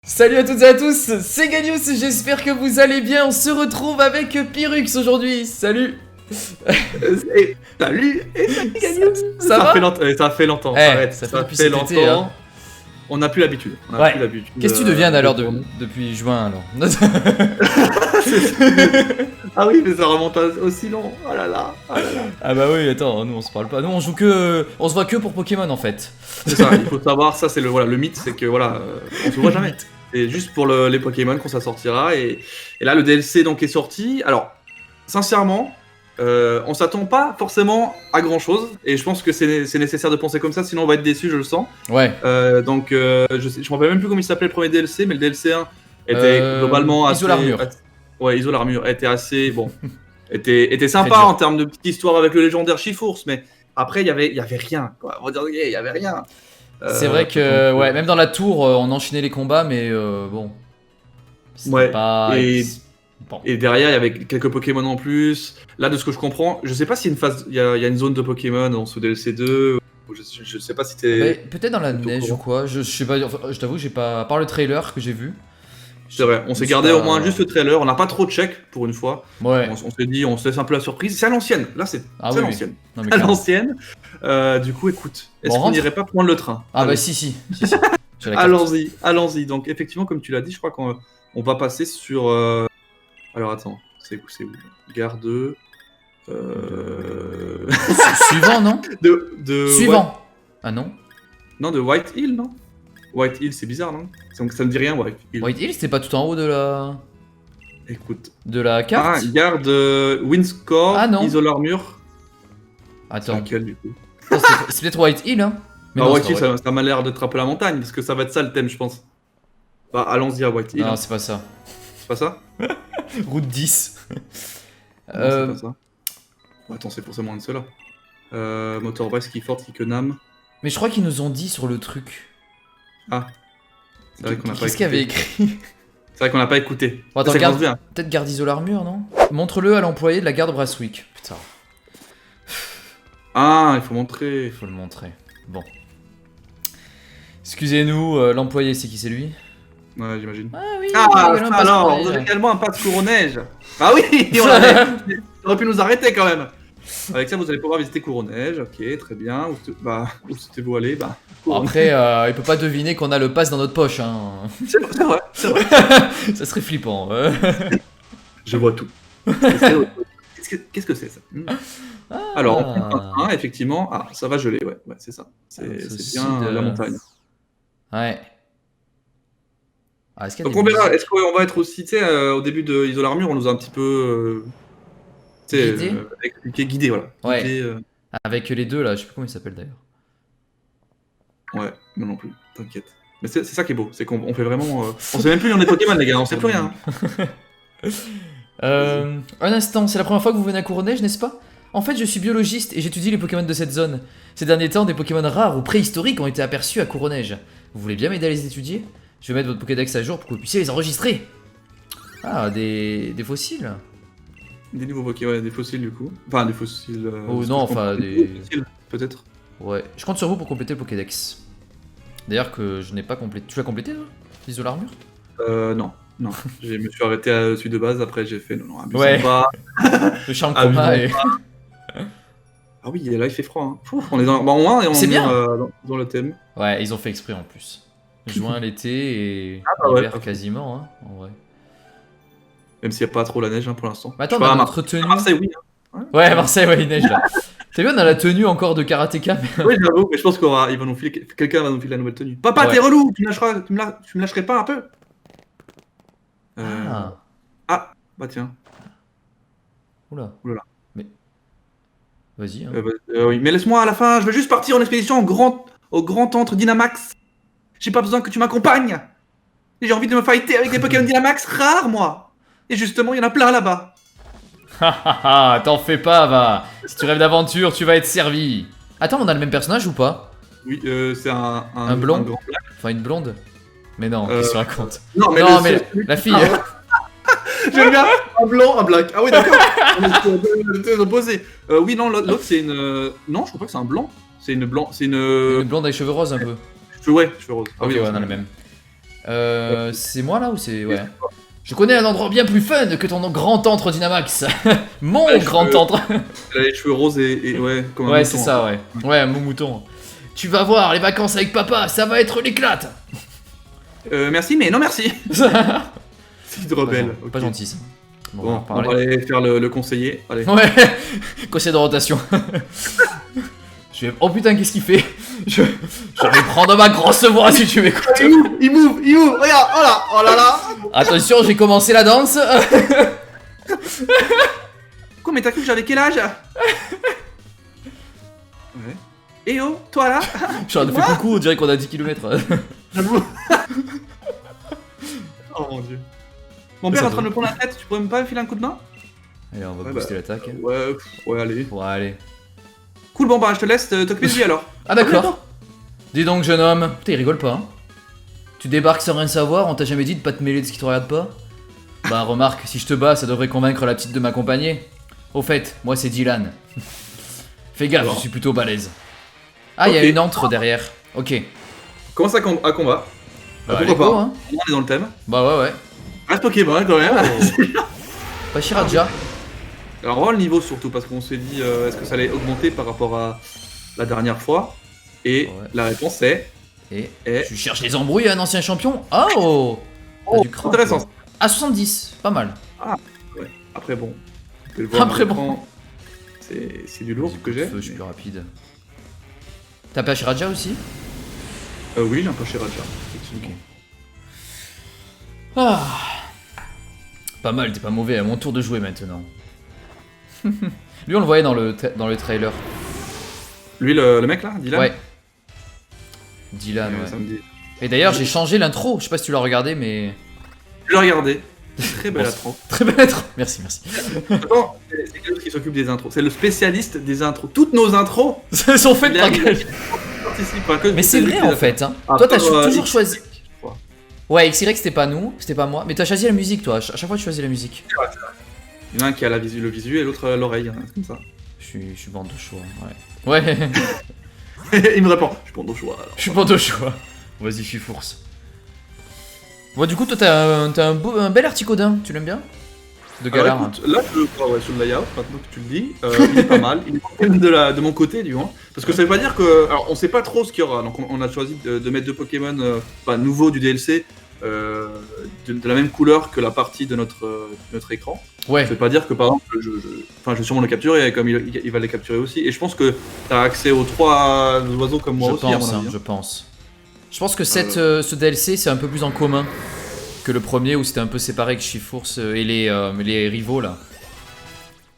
Salut à toutes et à tous, c'est Ganius, j'espère que vous allez bien. On se retrouve avec Pyrrhux aujourd'hui. Salut. Salut Ganius. Ça va Ça fait longtemps, Eh, arrête, ça fait depuis cet été, hein. On n'a plus l'habitude. Ouais. Qu'est-ce que tu deviens alors depuis juin alors? Ah oui, mais ça remonte aussi long. Oh là là, oh là là. Ah bah oui, attends, nous on se parle pas. Nous on joue que. On se voit que pour Pokémon en fait. C'est ça, il faut savoir, ça c'est le mythe, c'est que voilà, on se voit jamais. C'est juste pour les Pokémon quand ça sortira. Et là, le DLC donc est sorti. Alors, sincèrement, on s'attend pas forcément à grand chose. Et je pense que c'est nécessaire de penser comme ça, sinon on va être déçu, je le sens. Ouais. Donc, je me rappelle même plus comment il s'appelait le premier DLC, mais le DLC 1 était globalement assez. Iso l'armure. Ouais, Iso l'armure était assez bon. était sympa en termes de petite histoire avec le légendaire Chifours, mais après il y avait rien. Quoi. On va dire il y avait rien. C'est vrai que ouais, même dans la tour, on enchaînait les combats, mais bon. Ouais. Pas. Bon. Et derrière, il y avait quelques Pokémon en plus. Là, de ce que je comprends, je sais pas s'il y a une phase, il y a une zone de Pokémon dans ce DLC 2. Je sais pas si t'es. Peut-être dans la neige ou quoi. Je sais pas. Enfin, je t'avoue, j'ai pas. À part le trailer que j'ai vu. C'est vrai. On s'est gardé au moins juste le trailer. On n'a pas trop de check pour une fois. Ouais. On s'est dit, on se laisse un peu la surprise. C'est à l'ancienne. Là, c'est à l'ancienne. Oui. À l'ancienne. Du coup, écoute, est-ce qu'on irait pas prendre le train? Ah bah si. Allons-y. Donc effectivement, comme tu l'as dit, je crois qu'on va passer sur. Alors attends, c'est où? Gare de. Suivant, non? Suivant. Ouais. Ah non? Non, de White Hill, non? White Hill, c'est bizarre, non? Ça me dit rien, White Hill. White Hill, c'était pas tout en haut de la. Écoute. De la carte? Ah, gare de Windscore, ah non. Iso l'armure. Attends. C'est lequel, du coup? C'est peut-être White Hill, hein? Mais non, White Hill, ça m'a l'air d'être un peu la montagne, parce que ça va être ça le thème, je pense. Bah, allons-y à White Hill. Non, c'est pas ça. C'est pas ça? Route 10. Non, c'est pas ça. Attends, c'est forcément un de ceux-là. Motor Brace, Keyforce, Kikenam. Mais je crois qu'ils nous ont dit sur le truc. Ah. C'est vrai qu'on a pas écouté. Qu'est-ce qu'il y avait écrit? C'est vrai qu'on n'a pas écouté. Bon, attends, peut-être garde Iso l'armure, non? Montre-le à l'employé de la garde Brasswick. Putain. Ah, il faut montrer. Il faut le montrer. Bon. Excusez-nous, l'employé, c'est qui? C'est lui? Ouais, j'imagine. Ah oui, alors, on a également un passe Couronnège. Ah oui, on aurait pu nous arrêter quand même. Avec ça, vous allez pouvoir visiter Couronnège. Ok, très bien. Où souhaitez-vous aller? Après, il peut pas deviner qu'on a le pass dans notre poche. Hein. C'est vrai. Ça serait flippant. Je vois tout. Qu'est-ce que c'est ça? Alors, on prend un, effectivement. Ah, ça va geler, ouais, c'est ça. C'est bien la montagne. Ouais. Ah, donc on verra, est-ce qu'on va être aussi, tu sais, au début de Iso l'armure, on nous a un petit peu guidé, voilà. Ouais. Guidé, avec les deux là, je sais plus comment ils s'appellent d'ailleurs. Ouais, non plus, t'inquiète. Mais c'est ça qui est beau, c'est qu'on fait vraiment. On sait même plus on est Pokémon, les gars, on sait plus rien. Un instant, c'est la première fois que vous venez à Couronnège, n'est-ce pas? En fait, je suis biologiste et j'étudie les Pokémon de cette zone. Ces derniers temps, des Pokémon rares ou préhistoriques ont été aperçus à Couronnège. Vous voulez bien m'aider à les étudier? Je vais mettre votre Pokédex à jour pour que vous puissiez les enregistrer. Ah, des fossiles? Des nouveaux Pokémon, des fossiles du coup. Enfin, des fossiles. Oh non, enfin des. Fossiles, peut-être. Ouais, je compte sur vous pour compléter le Pokédex. D'ailleurs, que je n'ai pas complété. Tu l'as complété, toi? Iso l'armure? Non. Je me suis arrêté à celui de base, après j'ai fait non, abusons pas. Le charme combat et. Ah oui, là il fait froid. Hein. On est dans moins et on est bien dans le thème. Ouais, ils ont fait exprès en plus. Juin, l'été et l'hiver quasiment, hein, en vrai. Même s'il n'y a pas trop la neige hein, pour l'instant. Mais attends, on a notre tenue. À Marseille, oui. Hein. Ouais, Marseille, ouais, il neige là. T'as vu, on a la tenue encore de karatéka. Oui, j'avoue, mais je pense quelqu'un va nous filer la nouvelle tenue. Papa, t'es relou, tu me lâcherais pas un peu? Ah, bah tiens. Oula. Mais. Vas-y. Hein. Oui, mais laisse-moi à la fin, je veux juste partir en expédition au grand antre Dynamax. J'ai pas besoin que tu m'accompagnes. J'ai envie de me fighter avec des Pokémon Dynamax rares, moi. Et justement, il y en a plein là-bas. Hahaha, t'en fais pas, va. Si tu rêves d'aventure, tu vas être servi. Attends, on a le même personnage ou pas? Oui, c'est un blond. Enfin, une blonde. Mais non, qu'est-ce que tu racontes? Non, mais la fille. J'aime bien un blanc, un black. Ah oui, d'accord. On était opposés. Oui, non, l'autre c'est une. Non, je crois pas que c'est un blanc. C'est une blonde. Une blonde avec cheveux roses un peu. Ouais, cheveux roses. Ah oui, ouais, on a le même. C'est moi là ou c'est... Ouais. Je connais un endroit bien plus fun que ton grand-tantre Dynamax. Mon Ouais, grand-tantre. Elle a les cheveux roses et ouais, comme un Ouais, mouton, c'est ça, hein. ouais. Ouais, mon mouton. Tu vas voir, les vacances avec papa, ça va être l'éclate. Merci, mais non merci. Pas C'est de rebelle. gentil, pas gentil ça. Bon, Bon, on va on va parler. aller faire le conseiller. Allez. Ouais, conseil de rotation. Oh putain, qu'est-ce qu'il fait? Je vais prendre ma grosse voix si tu m'écoutes. Il move, regarde, oh là, oh là là. Attention, j'ai commencé la danse. Quoi, mais t'as cru que j'avais quel âge? Ouais. Eh oh, toi là? J'en ai fait coucou, on dirait qu'on a 10 km. J'avoue. Oh mon dieu. Mon père Ça est en train de va. me prendre la tête, tu pourrais me pas me filer un coup de main? Allez, on va Ouais, booster l'attaque. Ouais, allez. Ouais, allez. Cool, bon bah je te laisse t'occuper de lui alors. Ah d'accord. Dis donc, jeune homme. Putain, il rigole pas, hein. Tu débarques sans rien savoir, on t'a jamais dit de pas te mêler de ce qui te regarde pas? Bah remarque, si je te bats, ça devrait convaincre la petite de m'accompagner. Au fait, moi c'est Dylan. Fais gaffe, Alors. je suis plutôt balèze. Ah, il y a Ok. une antre derrière. Ok. Commence à combat. Bah, pourquoi let's go, pas. hein. On est dans le thème. Bah ouais. Reste Pokémon quand même. Pas Shiraja. Alors on va voir le niveau surtout parce qu'on s'est dit est-ce que ça allait augmenter par rapport à la dernière fois. Et Ouais. la réponse est... Et Et- tu cherches les embrouilles à un ancien champion? Oh, T'as du cran, intéressant. toi. Ah, 70, pas mal. Ouais. Après bon. tu peux le voir Après à l'écran, bon. C'est du lourd Vas-y, que coup de j'ai. feu, je suis plus rapide. T'as pas Shiraja aussi? Oui, j'ai un peu chez Raja. Effectivement. Ah. Pas mal, t'es pas mauvais, à mon tour de jouer maintenant. Lui on le voyait dans le trailer. Lui, le mec là, Dylan. Ouais. Dylan, ouais. Ça me dit. Et d'ailleurs j'ai changé l'intro, je sais pas si tu l'as regardé mais... Je l'ai regardé. Très belle Bon, intro. Très belle intro. Merci. Attends, c'est quelqu'un qui s'occupe des intros. C'est le spécialiste des intros. Toutes nos intros, Elles sont faites par il quelqu'un. participe. Enfin, que- Mais c'est vrai en fait, hein. Ah, Toi t'as pour, toujours X, choisi... je crois. Ouais, XY c'était pas nous, c'était pas moi, mais t'as choisi la musique toi, à chaque fois tu choisis la musique. Il y en a un qui a le visu et l'autre l'oreille, hein, comme ça. Je suis bande de choix, ouais. Ouais, Il me répond, je prends au choix alors. je suis bande de choix. Vas-y, je suis fource. Bon, du coup, toi t'as un bel articodin, tu l'aimes bien? De Alors, galère. écoute, là je le vois ouais, sur le layout, maintenant que tu le dis, il est pas mal, il est pas mal de mon côté du moins. Parce que ça veut pas dire que. Alors on sait pas trop ce qu'il y aura, donc on a choisi de mettre deux Pokémon nouveaux du DLC de la même couleur que la partie de notre écran. Ouais, Ça veut pas dire que par exemple je vais sûrement le capturer comme il va les capturer aussi. Et je pense que t'as accès aux trois oiseaux comme moi je aussi à pense, mon avis. je pense. Je pense que ce DLC c'est un peu plus en commun que le premier où c'était un peu séparé avec Shifours et les rivaux là.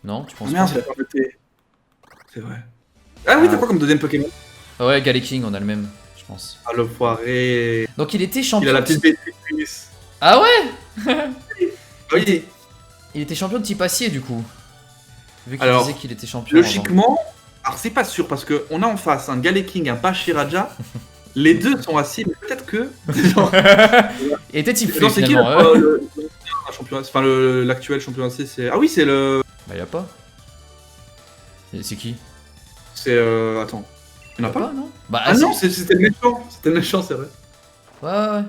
Non, tu penses Ah merde, pas? c'est la permuté. C'est vrai. Ah oui, Ah. t'as quoi comme deuxième Pokémon? Ah ouais, Galaking, on a le même, je pense. Ah le foiré. Donc il était Il champion. a la petite pétrice. Ah ouais. Oui. Il était champion de type acier du coup. Vu qu'il Alors, disait qu'il était champion. avant. Logiquement, alors c'est pas sûr parce que on a en face un Galeking, un Pachiraja. Les deux sont assis, mais peut-être que. Genre, Il était type non, fée c'est qui finalement. Ouais. le champion, enfin l'actuel champion AC, c'est. Ah oui, c'est le. Bah y'a pas. Et c'est qui? C'est attends. Il y en a pas? non? Bah Ah non, si. c'était le méchant. C'était le méchant, c'est vrai. Ouais.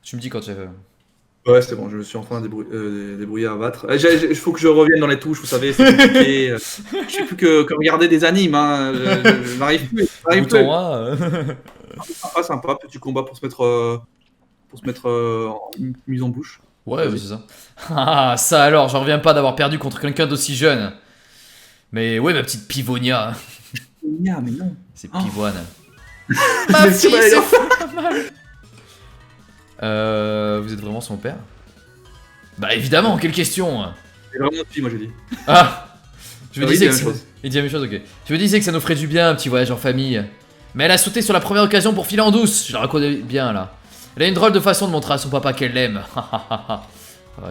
Tu me dis quand tu veux. Ouais, c'est bon, je me suis enfin débrouillé à battre. Il faut que je revienne dans les touches, vous savez, c'est compliqué. Je sais plus que regarder des animes, hein. Je n'arrive plus. j'arrive plus. Bouton A. Sympa, petit combat pour se mettre en mise en bouche. Ouais, Vas-y. c'est ça. Ah, ça alors, j'en reviens pas d'avoir perdu contre quelqu'un d'aussi jeune. Mais ouais, ma petite Pivonia. Mais non. C'est Oh. Pivoine. Ma Ma fille, fille, c'est c'est pas mal. Vous êtes vraiment son père? Bah évidemment, quelle question. C'est vraiment une fille, moi j'ai dit. Ah, je me Ah oui, disais il que dit la même ça... chose. Il dit la même chose, ok. Je me disais que ça nous ferait du bien un petit voyage en famille. Mais elle a sauté sur la première occasion pour filer en douce. Je la reconnais bien là. Elle a une drôle de façon de montrer à son papa qu'elle l'aime.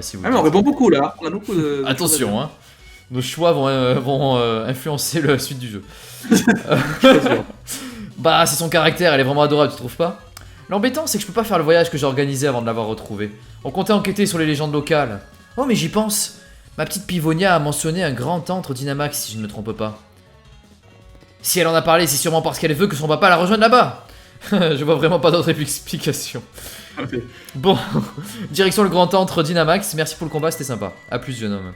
Si vous Ah mais on dites. répond beaucoup là, on a beaucoup de. Attention, hein. Nos choix vont influencer la suite du jeu. Je suis pas sûr. Bah, c'est son caractère, elle est vraiment adorable, tu trouves pas? L'embêtant, c'est que je peux pas faire le voyage que j'ai organisé avant de l'avoir retrouvée. On comptait enquêter sur les légendes locales. Oh, mais j'y pense. Ma petite Pivonia a mentionné un grand antre Dynamax, si je ne me trompe pas. Si elle en a parlé, c'est sûrement parce qu'elle veut que son papa la rejoigne là-bas. Je vois vraiment pas d'autre explication. Ok. Bon, direction le grand antre Dynamax. Merci pour le combat, c'était sympa. A plus, jeune homme.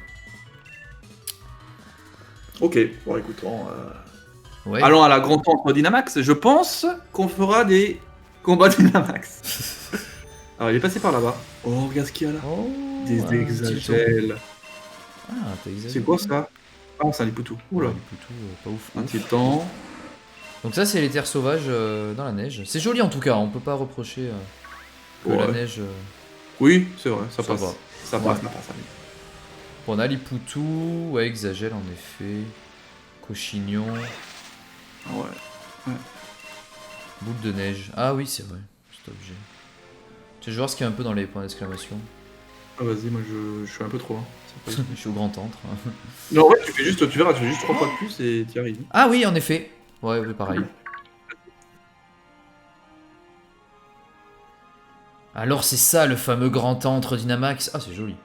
Ok, bon écoutons. Ouais. Allons à la grande entre Dynamax. Je pense qu'on fera des combats Dynamax. Alors il est passé par là-bas. Oh, regarde ce qu'il y a là. Oh, Des un petit exagèles. Ah, t'as exagéré. C'est quoi ça? Ah, c'est un Lipoutou. Oula. Ouais, plutôt, pas ouf. Un ouf. titan. Donc ça, c'est les terres sauvages dans la neige. C'est joli en tout cas, on peut pas reprocher que la Ouais. neige... Oui, c'est vrai, ça Ça passe. va. Ça Ouais. passe, ça passe. Bon, on a Lipoutou, ouais, Exagel en effet. Cochignon, Ouais. boule de neige. Ah oui, c'est vrai, cet objet. Tu sais, je vois ce qu'il y a un peu dans les points d'exclamation. Ah, vas-y, moi je suis un peu trop loin. C'est pas- Je suis au grand antre. Non, ouais, tu fais juste, tu verras, tu fais juste 3 fois de plus et tu y arrives. Ah oui, en effet. Ouais, oui, pareil. Alors c'est ça le fameux grand antre Dynamax. Ah, c'est joli.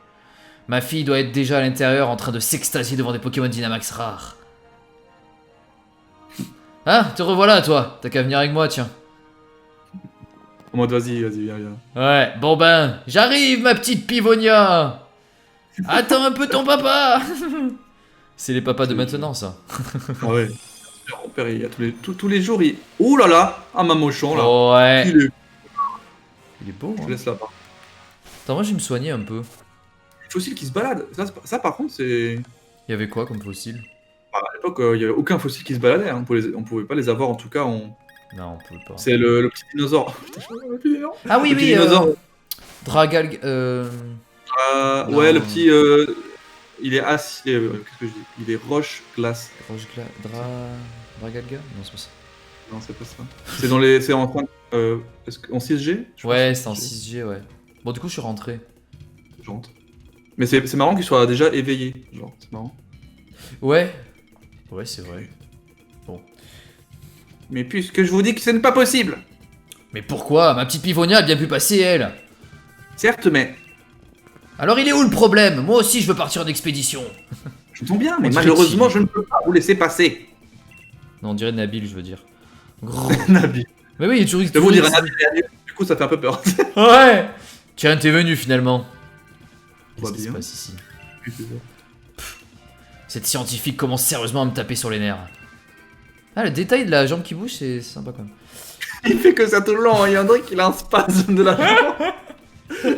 Ma fille doit être déjà à l'intérieur en train de s'extasier devant des Pokémon Dynamax rares. Ah, te revoilà toi. T'as qu'à venir avec moi, tiens. En mode, vas-y, viens. Ouais, bon ben, j'arrive ma petite Pivonia. Attends un peu ton papa. C'est les papas de maintenant, ça. Ah ouais. Mon père, il y a tous les jours, il. Ouh là là, un mamochon là. Ouais. Il est. Il est beau, Je hein. laisse là-bas. Attends, moi je vais me soigner un peu. Les fossiles qui se baladent. Ça par contre, c'est. Il y avait quoi comme fossile? À l'époque, il n'y avait aucun fossile qui se baladait. Hein. On pouvait pas les avoir, en tout cas. Non, on peut pas. C'est le petit dinosaure. Putain, je me rappelle plus des noms. Ah oui, Le petit oui, dinosaure. Dragal... Non. Ouais, le petit. Il est assis. Qu'est-ce que je dis? Il est roche glace. Dragalga? Non, c'est pas ça. Non, c'est pas ça. C'est dans les. C'est en 5. En 6G? Je crois Ouais, que c'est en 6G, ouais. Bon, du coup, je suis rentré. Je rentre. Mais c'est marrant qu'il soit déjà éveillé. Genre, c'est marrant. Ouais. Ouais, c'est vrai. Mais puisque je vous dis que ce n'est pas possible. Mais pourquoi? Ma petite Pivonia a bien pu passer, elle. Certes, mais. Alors, il est où le problème? Moi aussi, je veux partir en expédition. Je tombe bien, mais On dirait malheureusement, qu'il- je ne peux pas vous laisser passer. Non, on dirait Nabil, je veux dire. Gros. Nabil. Mais oui, il est toujours... Je vais vous dire un Nabil derrière, du coup, ça fait un peu peur. Ouais. Tiens, t'es venu, finalement. On Qu'est-ce va qui se bien. passe ici? Cette scientifique commence sérieusement à me taper sur les nerfs. Ah, le détail de la jambe qui bouge, c'est sympa quand même. Il fait que ça tout le long, il y a un truc qu'il a un spasme de la jambe.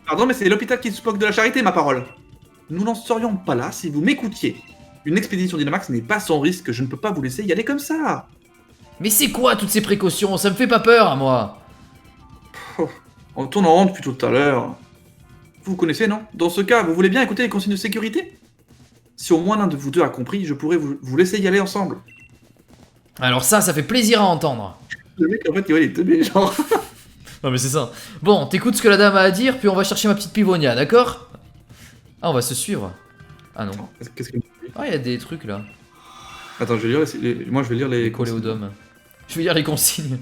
Pardon, mais c'est l'hôpital qui se moque de la charité, ma parole. Nous n'en serions pas là si vous m'écoutiez. Une expédition Dynamax n'est pas sans risque, je ne peux pas vous laisser y aller comme ça. Mais c'est quoi toutes ces précautions? Ça me fait pas peur à moi. On tourne en rond depuis tout à l'heure. Vous connaissez, non? Dans ce cas, vous voulez bien écouter les consignes de sécurité? Si au moins l'un de vous deux a compris, je pourrais vous laisser y aller ensemble. Alors ça fait plaisir à entendre. Le mec, en fait, il est teubé, genre. Non mais c'est ça. Bon, t'écoutes ce que la dame a à dire, puis on va chercher ma petite Pivonia, d'accord? Ah, on va se suivre. Ah non. Qu'est-ce qu'elle dit? Ah, il y a des trucs là. Attends, je vais lire moi je vais lire les Les coléodomes. Je vais lire les consignes.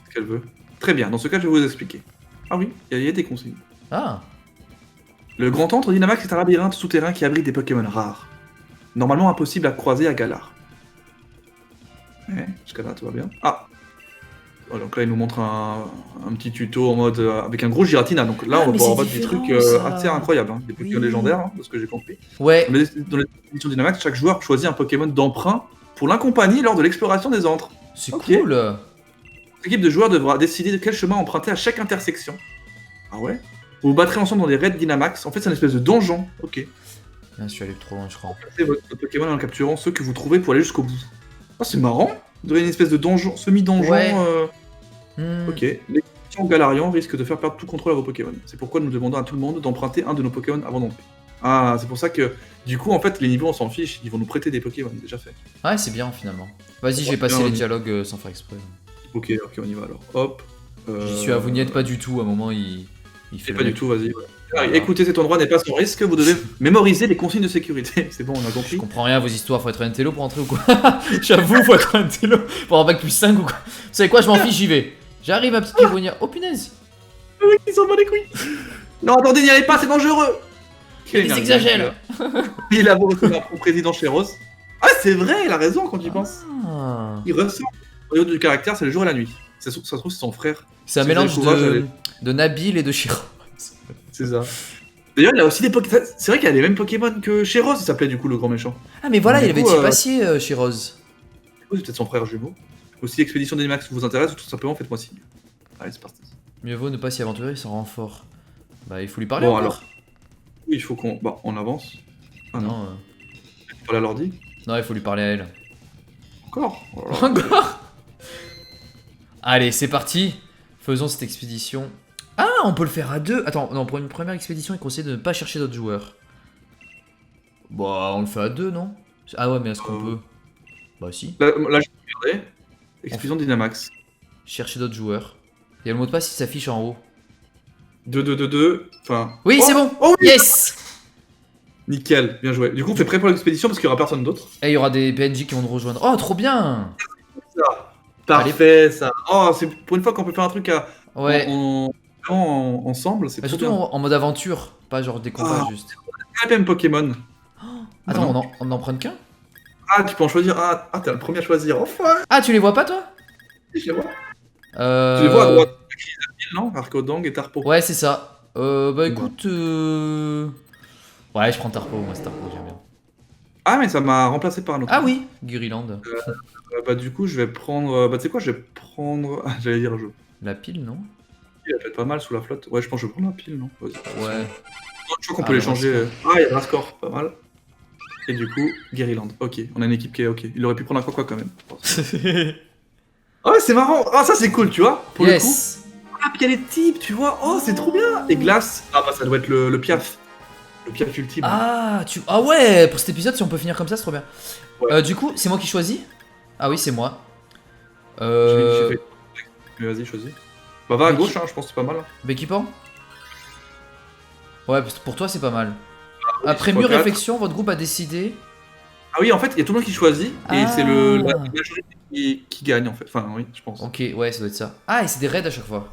ce qu'elle veut. Très bien, dans ce cas, je vais vous expliquer. Ah oui, il y a des consignes. Ah. Le grand antre Dynamax est un labyrinthe souterrain qui abrite des Pokémon rares. Normalement impossible à croiser à Galar. Ouais, jusqu'à là, tout va bien. Ah! Oh, donc là, il nous montre un petit tuto en mode avec un gros Giratina. Donc là, Ah, on va mais pouvoir c'est battre des trucs différent, ça. assez incroyables. Hein. Des Pokémon Oui. légendaires, hein, de ce que j'ai compris. Ouais. Dans les éditions Dynamax, chaque joueur choisit un Pokémon d'emprunt pour l'accompagner lors de l'exploration des antres. C'est Ok. cool. L'équipe de joueurs devra décider de quel chemin emprunter à chaque intersection. Ah ouais? Vous vous battrez ensemble dans des raids Dynamax. En fait, c'est une espèce de donjon. Ok. Ah, je suis allé trop loin, je crois. Placez votre Pokémon en capturant ceux que vous trouvez pour aller jusqu'au bout. Ah, c'est marrant. Vous aurez une espèce de donjon, semi-donjon. Ouais. Hmm. Ok. L'expédition Galarian risque de faire perdre tout contrôle à vos Pokémon. C'est pourquoi nous demandons à tout le monde d'emprunter un de nos Pokémon avant d'entrer. Ah, c'est pour ça que, du coup, en fait, les niveaux, on s'en fiche. Ils vont nous prêter des Pokémon, déjà fait. Ouais, c'est bien finalement. Vas-y, je vais passer les dialogues sans faire exprès. Ok, on y va alors. Hop. J'y suis à vous n'y êtes pas du tout. À un moment, il fait Et le pas du mec. tout, vas-y. Voilà. Écoutez, cet endroit n'est pas sans risque. Vous devez mémoriser les consignes de sécurité. C'est bon, on a Je compris. comprends rien à vos histoires, faut être un télo pour entrer ou quoi? J'avoue, faut être un télo pour avoir bac plus 5 ou quoi? Vous savez quoi, je m'en fiche, j'y vais. J'arrive ma petite Pivonia. Oh punaise! Ils s'en bat les couilles. Non, attendez, n'y allez pas, c'est dangereux. Ils exagèrent! Il a beau recevoir au président Chéros. Ah, c'est vrai, il a raison quand tu y penses. Ah. Il ressort. Au niveau du caractère, c'est le jour et la nuit. Ça se trouve, c'est son frère. C'est un Si mélange vous avez le courage, de Nabil et de Shiro. C'est ça. D'ailleurs, il a aussi des Pokémon. C'est vrai qu'il y a les mêmes Pokémon que chez Rose, il s'appelait du coup le grand méchant. Ah, mais voilà, Du il avait coup, Tipassier chez Rose. Du coup, c'est peut-être son frère jumeau. Aussi, l'expédition d'Animax vous intéresse, ou tout simplement, faites-moi signe. Allez, c'est parti. Mieux vaut ne pas s'y aventurer sans renfort. Bah, il faut lui parler Bon, encore. alors. Oui, il faut qu'on. Bah, on avance. Ah non. Non, Il faut la l'ordi. non, il faut lui parler à elle. Encore oh là là. Encore. Allez, c'est parti. Faisons cette expédition. Ah, on peut le faire à deux. Attends, non, pour une première expédition, il conseille de ne pas chercher d'autres joueurs. Bah, on le fait à deux, non? Ah ouais, mais est-ce qu'on peut? Bah si. Là, je vais regarder. Expédition Dynamax. Chercher d'autres joueurs. Il y a le mot de passe qui s'affiche en haut. 2-2-2-2. Enfin. Oui, Oh c'est bon. Oh oui Yes. Nickel, bien joué. Du coup, on fait prêt pour l'expédition parce qu'il y aura personne d'autre. Et il y aura des PNJ qui vont nous rejoindre. Oh, trop bien. Ça. Parfait, ça. Oh, c'est pour une fois qu'on peut faire un truc à. Ouais. Ensemble, c'est Bah, trop surtout bien. en mode aventure, pas genre des combats Ah. juste. Ah, même Pokémon. Attends, non. on en prend qu'un? Ah, tu peux en choisir. Ah, t'es le premier à choisir. Enfin, Ah, tu les vois pas toi? je les vois. Tu les vois à droite. Non, Arcodang et Tarpo. Ouais, c'est ça. Bah Ouais. écoute, ouais, je prends Tarpo, moi c'est Tarpo, j'aime bien. Ah, mais ça m'a remplacé par un autre. Ah oui, Guriland. Bah, du coup, je vais prendre. Bah, tu sais quoi, je vais prendre. Ah, j'allais dire jeu. La pile, non? Il va peut-être pas mal sous la flotte. Ouais, je pense que je vais prendre la pile, non? Vas-y. Ouais. Je crois qu'on Ah, peut les le changer. Ah, il y a Rascore, pas mal. Et du coup, Guerryland. Ok, on a une équipe qui est ok. Il aurait pu prendre un quoi quand même. Ah ouais, c'est marrant. Ah, ça c'est cool, tu vois. Pour le coup. Yes. Ah, puis il y a les types, tu vois. Oh, c'est trop bien. Et Glace. Ah, bah ça doit être le Piaf. Le Piaf ultime. Ah, ah ouais, pour cet épisode, si on peut finir comme ça, c'est trop bien. Ouais. Du coup, c'est moi qui choisis? Ah oui, c'est moi. J'ai fait- Mais vas-y, choisis. Bah, va à Mais gauche, qui- hein, je pense que c'est pas mal. Becky Pan? Ouais, parce que pour toi, c'est pas mal. oui, Après trois, mûre quatre. réflexion, votre groupe a décidé. Ah oui, en fait, il y a tout le monde qui choisit. Et Ah. c'est la majorité qui gagne, en fait. Enfin, oui, je pense. Ok, ouais, ça doit être ça. Ah, et c'est des raids à chaque fois.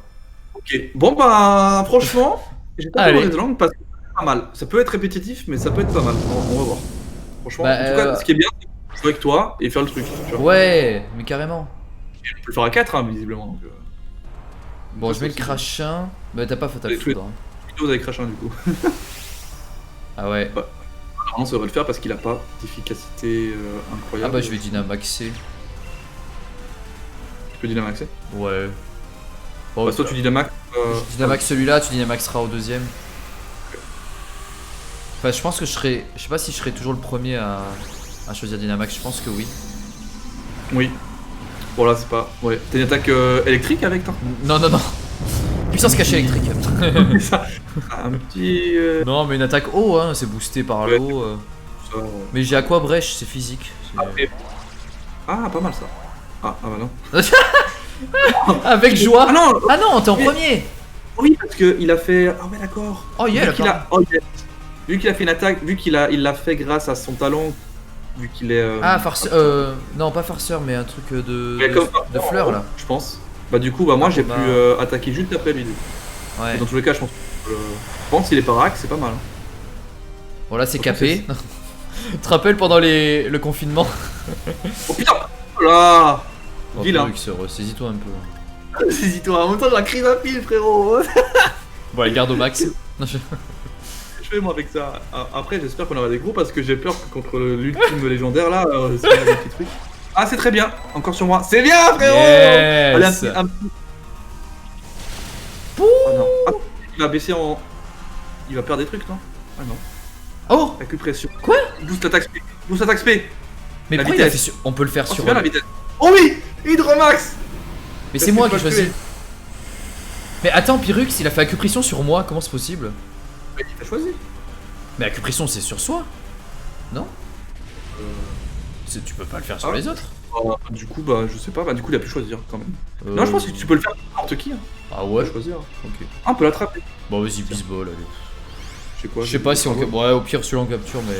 Ok. Bon, bah, franchement, j'ai pas Allez. parlé de langue parce que c'est pas mal. Ça peut être répétitif, mais ça peut être pas mal. On va voir. Franchement, Bah, en tout cas, ce qui est bien, c'est jouer avec toi et faire le truc. Tu vois. Ouais, mais carrément. On peut le faire à 4, hein, visiblement. Donc, Bon, Ça, je mets le c'est crachin. Bah, t'as pas fait ta Et tous les- foudre. vidéo avec Crachin, du coup. Ah ouais. Normalement, ça devrait le faire parce qu'il a pas d'efficacité Ah incroyable. bah, je vais Dynamaxer. Tu peux Dynamaxer. Ouais. Bon, Bah, toi, tu Dynamax. je Dynamax celui-là, tu Dynamaxeras au deuxième. Enfin, je pense que je serai. Je sais pas si je serai toujours le premier à choisir Dynamax, je pense que oui. Oui. Bon, là, c'est pas. Ouais. T'as une attaque électrique avec toi Non, non, non. Puissance cachée électrique. Ça. Un petit. Non, mais une attaque eau, hein, c'est boosté par Ouais. l'eau. Ça, Mais j'ai Aqua Brèche, c'est physique. c'est- Après. Ah, pas mal ça. Ah bah non. Avec joie. Ah non Ah non, t'es en Oui. premier. Oui, parce qu'il a fait. Ah ouais, d'accord. Oh yeah, Vu qu'il là, a... oh, yes. Vu qu'il a fait une attaque, vu qu'il l'a fait grâce à son talent, vu qu'il est. Ah, farceur. Non, pas farceur, mais un truc Mais comme de fleurs là. Je pense. Bah du coup, bah moi j'ai bah. pu attaquer juste après lui. Ouais. Et dans tous les cas, je pense qu'il est parac, c'est pas mal. Hein. Bon, là, c'est Ok, capé. Tu te rappelles pendant le confinement? Oh putain Oh là Oh, Vilain. Perux, ressaisis-toi un peu. Saisis-toi, en même temps j'ai la crise à pile, frérot. Bon, elle garde au max. Non, Je fais moi avec ça. Après, j'espère qu'on aura des gros parce que j'ai peur que contre l'ultime légendaire là, c'est un petit truc. Ah, c'est très bien, encore sur moi. C'est bien, frérot. Yes. Allez, un petit. Oh non. Ah, il va baisser en. Il va perdre des trucs, non? Ah non. Oh, Récupération. Quoi? Boost attaque spé. Boost attaque spé. mais La pourquoi il a fait vitesse. on peut le faire Oh, c'est sur. bien la vitesse. Oh oui Hydromax. Mais Est-ce c'est que moi tu qui ai peux le choisi. tuer Mais attends, Pyrrhux, il a fait acupression sur moi, comment c'est possible? Mais il t'a choisi. Mais acupression, c'est sur soi? Non? Tu peux pas le faire sur Ah. les autres? Du coup, bah, je sais pas. Bah, du coup, il a pu choisir quand même. Euh, Non, je pense que tu peux le faire pour n'importe qui. Hein. Ah Tu ouais? peux choisir. Ok. Ah, on peut l'attraper. Bon, vas-y, bisball, allez. Je sais quoi. Je sais pas si on. Ouais, au pire, celui-là on capture, mais.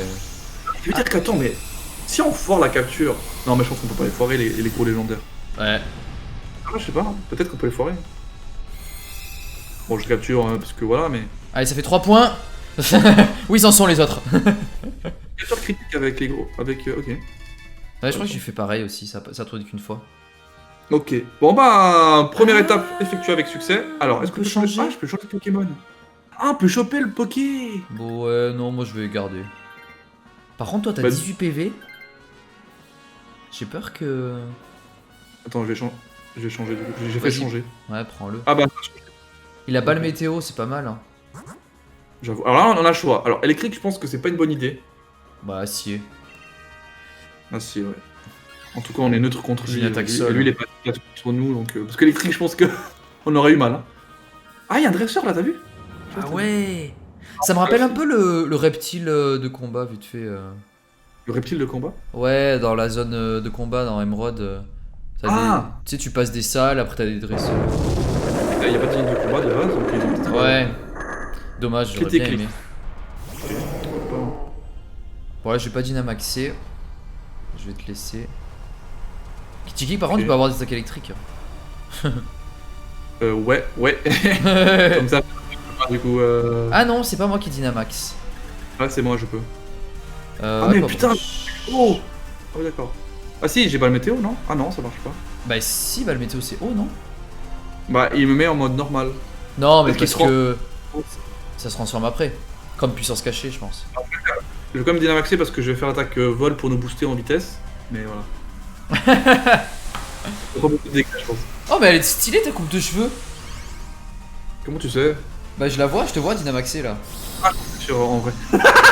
Peut-être qu'attends, mais si on foire la capture. Non, mais je pense qu'on peut pas les foirer, les gros légendaires. Ouais. Ah, je sais pas. Hein. Peut-être qu'on peut les foirer. Bon, je capture parce que voilà, mais. Allez, ça fait 3 points. Où ils en sont les autres? Capture critique avec les gros. Avec. Ok. Ouais, je crois que j'ai fait pareil aussi, ça a tourné qu'une fois. Ok. Bon bah, première étape effectuée avec succès. Alors, On est-ce que peut changer. Ah, je peux changer de Pokémon. Ah, on peut choper le Poké. Bon, ouais, non, moi je vais garder. Par contre, toi, t'as Bah, 18 PV. J'ai peur que. Attends, je vais changer du coup. J'ai fait Vas-y. changer. Ouais, prends-le. Ah bah, Il a balle météo, c'est pas mal. Hein. j'avoue. Alors là, on a le choix. Alors, électrique, je pense que c'est pas une bonne idée. Bah, acier. Ah si, ouais. En tout cas, on est neutre contre J'ai lui. une attaque Lui, seule. lui, il est pas contre nous, donc... Parce qu'électrique, je pense que on aurait eu mal. Hein. Ah, il y a un dresseur, là, t'as vu? Ah ouais. Ça me rappelle un peu le reptile de combat, vite fait. Le reptile de combat? Ouais, dans la zone de combat, dans Emerald. Ah. Tu sais, tu passes des salles, après t'as des dresseurs. Il y a pas de ligne de combat de base, donc ils ont peut-être... Ouais. Dommage, j'aurais bien Critique. aimé. Bon, là, j'ai pas Dynamaxé. Je vais te laisser. Kitiki, par contre, Ok. tu peux avoir des attaques électriques. Ouais. Comme ça, du coup... Ah non, c'est pas moi qui Dynamax. Ouais, c'est moi, je peux. Ah mais putain. Oh. Ah oui, d'accord. Ah si, j'ai pas le météo, non? Ah non, ça marche pas. Bah si, bah le météo c'est haut, non? Bah, il me met en mode normal. Non, mais Parce qu'est-ce qu'il que... Ça se transforme après. Comme puissance cachée, je pense. Je vais quand même dynamaxer parce que je vais faire l'attaque vol pour nous booster en vitesse. Mais voilà. Pas beaucoup de dégâts, je pense. Oh, mais elle est stylée ta coupe de cheveux. Comment tu sais? Bah je la vois, je te vois Dynamaxé là. Sur en vrai.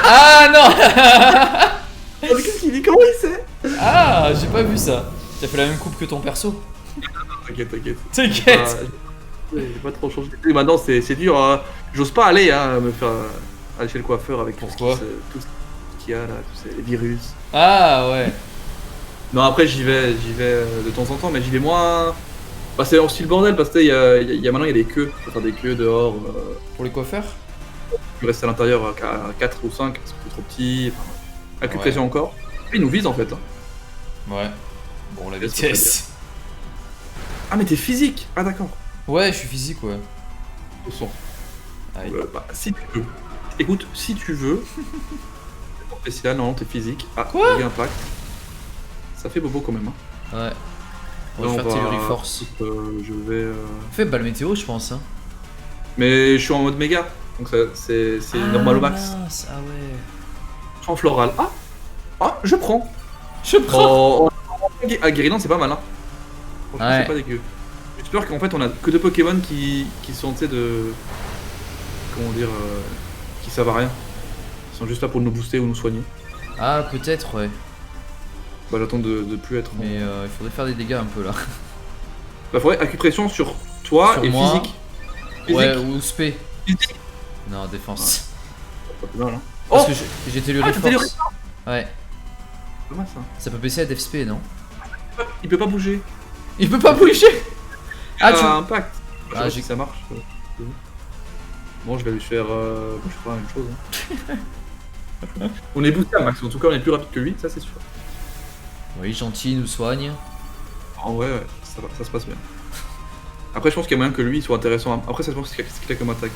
Ah non. Qu'est-ce qu'il dit? Comment il sait? Ah, j'ai pas vu ça. T'as fait la même coupe que ton perso. T'inquiète. T'inquiète. J'ai pas trop changé. Et maintenant, c'est dur. Hein. J'ose pas aller me faire aller chez le coiffeur avec Pourquoi tout ce qu'il y a là, tous ces virus. Ah ouais. Non, après j'y vais de temps en temps, mais j'y vais moins. Bah, c'est aussi le bordel parce que maintenant il y a des queues. Faut faire des queues dehors. Pour les coiffeurs? Tu restes à l'intérieur à 4 ou 5, c'est plus trop petit. Enfin, acupression Ouais. encore. Il nous vise en fait. Hein. Ouais. Bon, la Yes, faut vitesse. Ah, mais t'es physique. Ah, d'accord. Ouais, je suis physique, ouais. Au son. Aïe. Bah, si tu veux. Écoute, si tu veux. C'est pas spécial, non, t'es physique. Ah, Quoi? Giga Impact. Ça fait bobo quand même. Hein. Ouais. On Là, va faire Telluri Force. Je vais. Fais balle météo, je pense. Hein. Mais je suis en mode méga. Donc c'est normal au max. Mince, ah ouais. En floral. Ah, je prends. Je prends. Ah, Guériland, c'est pas mal. Hein. Franchement, Ouais. c'est pas dégueu. J'ai peur qu'en fait, on a que deux Pokémon qui sont, tu sais, de. Comment dire. Qui servent à rien. Ils sont juste là pour nous booster ou nous soigner. Ah, peut-être, ouais. Bah, j'attends de plus être. Mais il faudrait faire des dégâts un peu là. Bah, faudrait acupression sur toi Sur et moi. physique. Ouais, ou spé. Physique. Non, défense. Pas plus mal, hein. Parce Oh, que j'ai Telluri t'as Telluri Force. Ouais. pas mal ça. Ça peut baisser à DefSP, non? Il peut pas bouger. Il peut pas bouger. Ah, tu. Impact. Ah, Ah, j'ai- ça marche. Bon, je vais lui faire. Je ferai la même chose. Hein. On est boosté à max, en tout cas, on est plus rapide que lui, ça c'est sûr. Oui, gentil, il nous soigne. En vrai, ouais, ça se passe bien. Après, je pense qu'il y a moyen que lui soit intéressant. Après, ça dépend ce qu'il a comme attaque.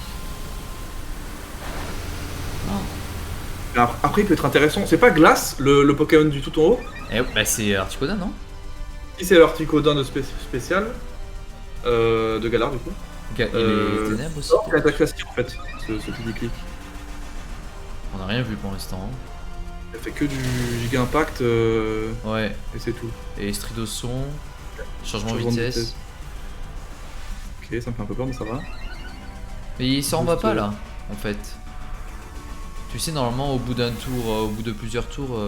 Alors, après, il peut être intéressant. C'est pas Glace, le Pokémon du tout en haut. Eh, bah c'est Articoda, non? Si c'est l'Articodin de spécial, de Galar du coup. Ok, il est ténèbres aussi. Non, c'est l'attaque classique en fait, ce petit clic. On a rien vu pour l'instant. Hein. Il fait que du Giga Impact Ouais. et c'est tout. Et Stridosson. Changement de Changement de vitesse. Ok, ça me fait un peu peur, mais ça va. Mais il s'en va Juste, pas là, en fait. Tu sais, normalement, au bout d'un tour, au bout de plusieurs tours.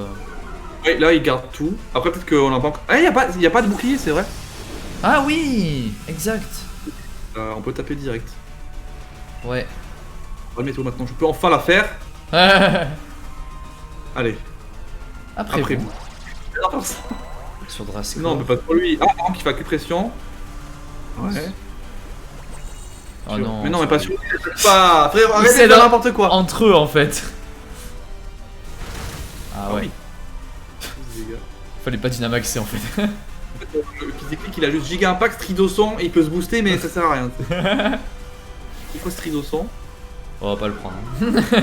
Ouais, là il garde tout. Après, peut-être qu'on a pas encore. Ah, y a pas de bouclier, c'est vrai. Ah oui, exact. On peut taper direct. Ouais. On va le météo maintenant, je peux enfin la faire. Allez, Après, après vous, vous. J'adore ça. sur Drasco. Non, mais pas pour lui. Ah, par contre, il fait acupression. Ouais. Oh non. Mais non, mais pas sur lui. Pas. Frère, arrêtez c'est de faire là- n'importe quoi. Entre eux, en fait. Ah ouais. oui. Les gars. Fallait pas Dynamaxer, en fait. Le Physique, il a juste Giga Impact, Stridosson, et il peut se booster, mais ça sert à rien. Il faut Stridosson. On va pas le prendre. Hein.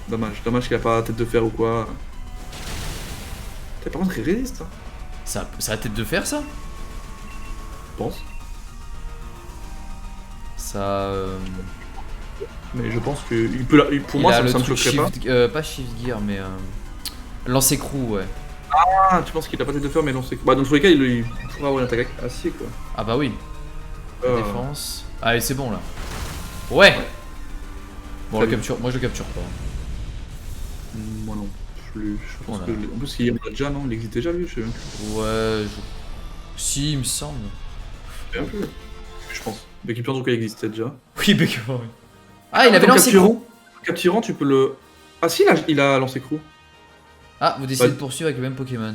Dommage qu'il a pas tête de fer ou quoi. Par contre, il résiste. Hein. Ça a tête de fer, ça? Je pense. Ça. Mais je pense que il peut pour moi, ça me choquerait pas. Pas shift gear, mais. Lancer crew, ouais. Ah, tu penses qu'il a pas tête de fer, mais non, c'est. Bah, dans tous les cas, il pourra avoir une attaque acier, quoi. Ah bah oui. Euh, Défense. Allez, c'est bon là. Ouais. Bon, Très le bien. capture. Moi, je le capture pas. Moi non plus. Je pense Voilà. que. En plus, il en a déjà, non? Il existe déjà, lui, je sais même plus. Ouais. Si, il me semble. Je sais même plus. Je pense. Mais qui pense qu'il existait déjà. Oui, mais oui. Ah, il avait Ton lancé capturant- crew. Capturant, tu peux le. Ah, si, il a lancé crew. Ah, vous décidez Bah- de poursuivre avec le même Pokémon.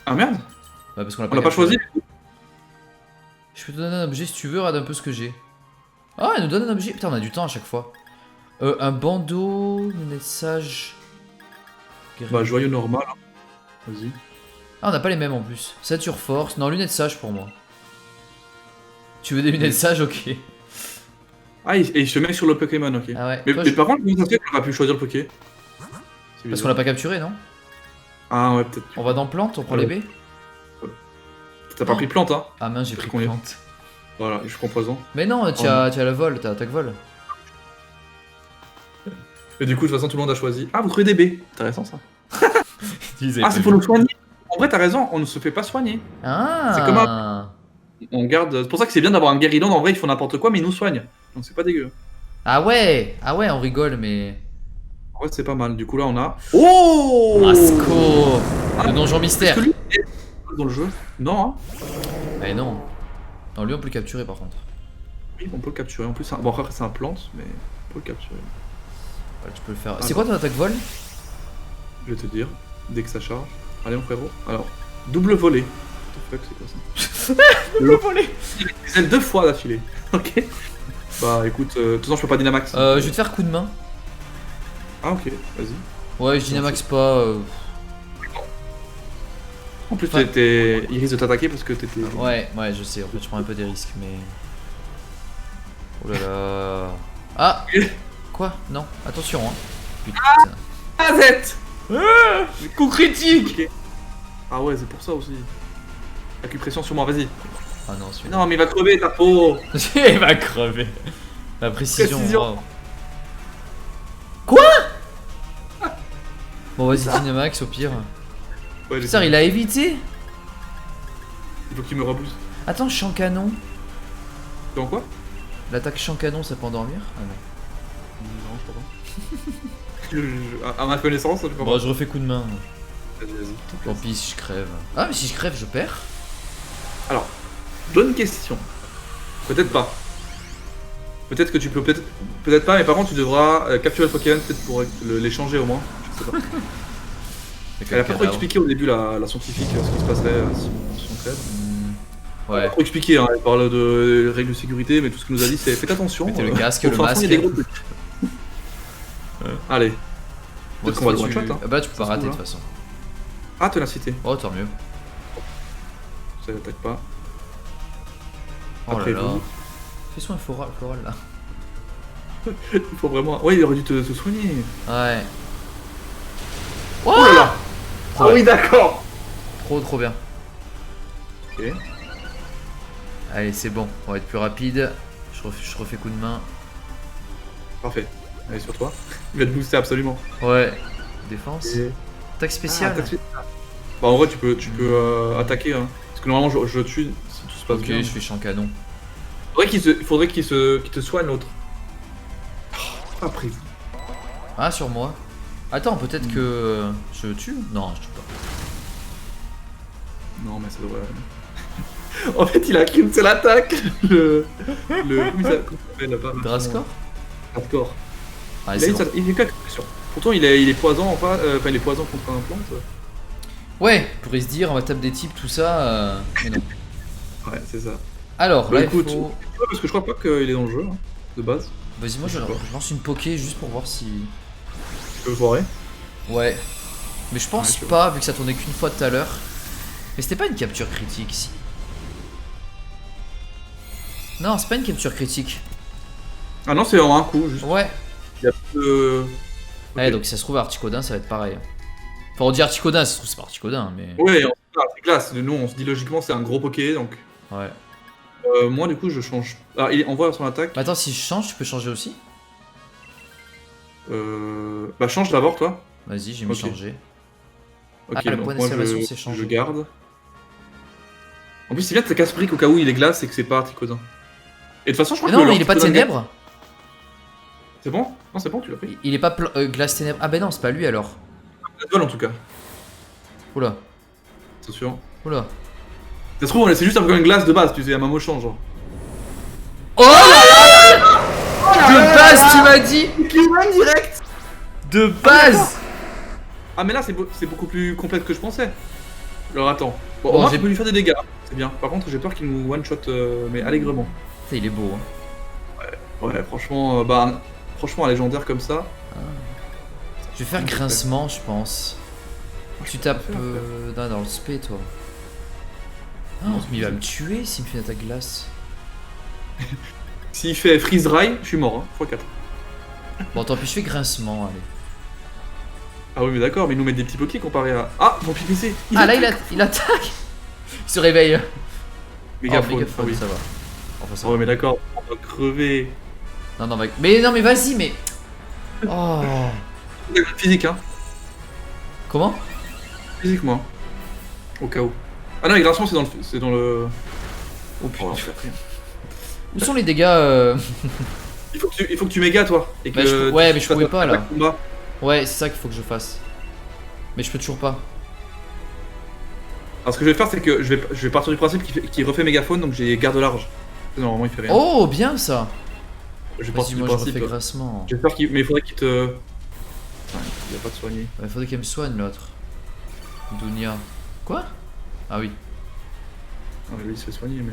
Ah merde! Bah, parce qu'on l'a On l'a pas capturé. choisi? Je peux te donner un objet si tu veux, regarde un peu ce que j'ai. Ah, elle nous donne un objet. Putain, on a du temps à chaque fois. Un bandeau, lunette sage. Bah, joyeux normal. Hein. Vas-y. Ah, on n'a pas les mêmes en plus. Sature force. Non, lunettes sage pour moi. Tu veux des lunettes sages? Ok. Ah, et il se met sur le Pokémon, ok. Ah ouais. Mais, Toi, mais par contre, comment ça se fait qu'on a pu choisir le Poké? Parce qu'on l'a pas capturé, non? Ah, ouais, peut-être. On va dans plante, on prend les baies. T'as pas pris plante, hein? Ah mince, j'ai pris Combien plante. Voilà, je prends poison. Mais non, tu as le vol, t'as attaque vol. Et du coup, de toute façon, tout le monde a choisi. Ah, vous trouvez des baies. Intéressant ça. Ils avaient Ah, pas c'est pour vu. nous soigner. En vrai, t'as raison, on ne se fait pas soigner. Ah. C'est comme On garde. C'est pour ça que c'est bien d'avoir un guéridon. En vrai, ils font n'importe quoi, mais ils nous soignent. Donc c'est pas dégueu. Ah ouais, on rigole, mais. En vrai, c'est pas mal. Du coup, là, on a. Oh Masco. Ah, Le donjon mystère. Est-ce que lui est dans le jeu? Non, hein. Mais non. Non, lui on peut le capturer par contre. Oui, on peut le capturer. En plus, bon, après, c'est un plante, mais on peut le capturer. Ouais, tu peux le faire. Ah C'est non. quoi ton attaque vol? Je vais te dire, dès que ça charge. Allez, mon frérot. Alors, double volée. What the fuck, c'est quoi ça? Le volet. C'est 2 fois d'affilée. Ok. Bah écoute, de toute façon, je peux pas Dynamax. Je vais te faire coup de main. Ah, ok, vas-y. Ouais, je dynamax pas. En plus, Ouais. il risque de t'attaquer parce que t'étais. Ouais, je sais, en fait, je prends un peu des risques, mais. Oh là là. Ah. Quoi? Non, attention, hein. Putain. Ah, Z. Coup critique. Ok. Ah ouais, c'est pour ça aussi. Acupression sur moi, vas-y. Ah non, Mais celui-là. non, mais il va crever ta peau. Il va crever. La précision. Précision. Wow. Quoi? Bon, vas-y, dynamax au pire. Ouais, Putain, il a évité. Il faut qu'il me rebooste. Attends, champ canon. Dans quoi? L'attaque champ canon, ça peut endormir? Ah non. Non, je sais pas. À ma connaissance, je sais pas. Bon, je refais coup de main. Vas-y, vas-y. Tant pis si je crève. Ah, mais si je crève, je perds. Alors, bonne question. Peut-être pas. Peut-être que tu peux, peut-être pas, mais par contre, tu devras capturer le Pokémon peut-être pour l'échanger au moins. Je sais pas. Elle a pas trop expliqué au début, la scientifique, ce qui se passerait si on crève. Elle a Ouais. pas trop expliqué, hein. Elle parle de règles de sécurité, mais tout ce qu'elle nous a dit, c'est faites attention. Mettez le casque, au le fin fond, masque. il y a des gros trucs. Allez. Bon, Peut-être qu'on va le tu- one-shot, hein. Ah bah, tu peux pas Ça se rater de trouve, toute façon. Ah, ténacité. Oh, tant mieux. Ça n'attaque pas. Oh Après là là. vous. Fais soin floral là. Il faut vraiment. Ouais, il aurait dû te soigner. Ouais. Oh là là. Trop Ah bien. oui, d'accord. Trop bien. Ok. Allez, c'est bon. On va être plus rapide. Je refais coup de main. Parfait. Allez, sur toi. Il va te booster absolument. Ouais. Défense. Et- Attaque spéciale. Ah, attaque spéciale. Bah, en vrai, tu peux attaquer. Hein. Parce que normalement, je tue si tout se passe Ok, bien. je fais champ canon. Faudrait qu'il te soigne l'autre. Après vous. Ah, sur moi. Attends, peut-être que je tue? Non, je tue pas. Non, mais ça devrait. En fait, il a qu'une seule attaque. Comment il s'appelle pas Drascore? Hardcore. Ah, Il, c'est a bon. il est qu'à question. Pourtant, il est poison enfin, il est poison contre un plante. Ouais, il pourrait se dire, on va taper des types, tout ça. Mais non. Ouais, c'est ça. Alors, Bah, là, écoute, il faut. ouais, parce que je crois pas qu'il est dans le jeu, hein, de base. Vas-y, moi, je lance une poké juste pour voir si. Tu peux foirer. Ouais. Mais je pense Ouais, tu pas, vu que ça tournait qu'une fois tout à l'heure. Mais c'était pas une capture critique, si. Non, c'est pas une capture critique. Ah non, c'est en un coup, juste. Ouais. Il y a peu. Ouais, donc si ça se trouve, Articodin, ça va être pareil. Enfin, on dit Articodin, ça se trouve, c'est pas Articodin, mais. Ouais, c'est classe. Nous, on se dit logiquement, c'est un gros poké, donc Ouais. Moi, du coup, je change. Ah, il envoie son attaque. Bah attends, si je change, tu peux changer aussi? Bah, change d'abord, toi. Vas-y, j'ai mis Ok. changer. Ok, Ah, le donc point moi, d'exclamation, c'est changé. je garde. En plus, c'est bien que t'as casse-brique au cas où il est glace et que c'est pas Articodin. Et de toute façon, je crois Mais que non, il est pas l'Articodin ténèbres. C'est bon? Non, c'est bon, tu l'as pris. Il est pas glace ténèbres. Ah bah non, c'est pas lui alors. La gueule, en tout cas. Oula, C'est sûr. oula. Ça se trouve, c'est juste un Pokémon glace de base, tu sais, un Mamo change, genre. Oh là là! De base, tu m'as dit? Pokémon direct! De base! Ah, mais là, c'est beaucoup plus complexe que je pensais. Alors, attends. Bon, Bon, au moins, j'ai- tu peux lui faire des dégâts. C'est bien. Par contre, j'ai peur qu'il nous one-shot, mais allègrement. Putain, il est beau, hein. Ouais, franchement, franchement, un légendaire comme ça. Je vais faire grincement, je pense. Tu tapes dans le spé, toi. Oh, mais il va me tuer s'il me fait une attaque glace. S'il fait freeze dry, je suis mort, hein, x4. Bon, tant pis, je fais grincement, allez. Ah oui, mais d'accord, mais ils nous mettent des petits pokés comparé à. Ah, mon PPC! Ah là, il attaque! Il se réveille. Mégaphone, Oh, mégaphone, ah oui. ça va. Enfin, ça Ah ouais, va. mais d'accord, on va crever. Non, mais vas-y, mais. Oh. Physique, hein. Comment? Physique, moi. Au cas où. Ah non, les grincements, c'est dans le. Oh putain. Oh, je fais rien. Où sont les dégâts Il faut que tu méga, toi. Et Bah, ouais, mais je pouvais pas, là. Combat. Ouais, c'est ça qu'il faut que je fasse. Mais je peux toujours pas. Alors, ce que je vais faire, c'est que je vais partir du principe qu'il refait mégaphone, donc j'ai garde large. Normalement, il fait rien. Oh, bien ça! Je vais Vas-y, partir du moi je principe. refais grassement. J'espère qu'il. Mais il faudrait qu'il te. Enfin, il va pas te soigner. Ouais, faudrait qu'elle me soigne l'autre. Dunia. Quoi? Ah oui. Non, mais lui, il se fait soigner, mais.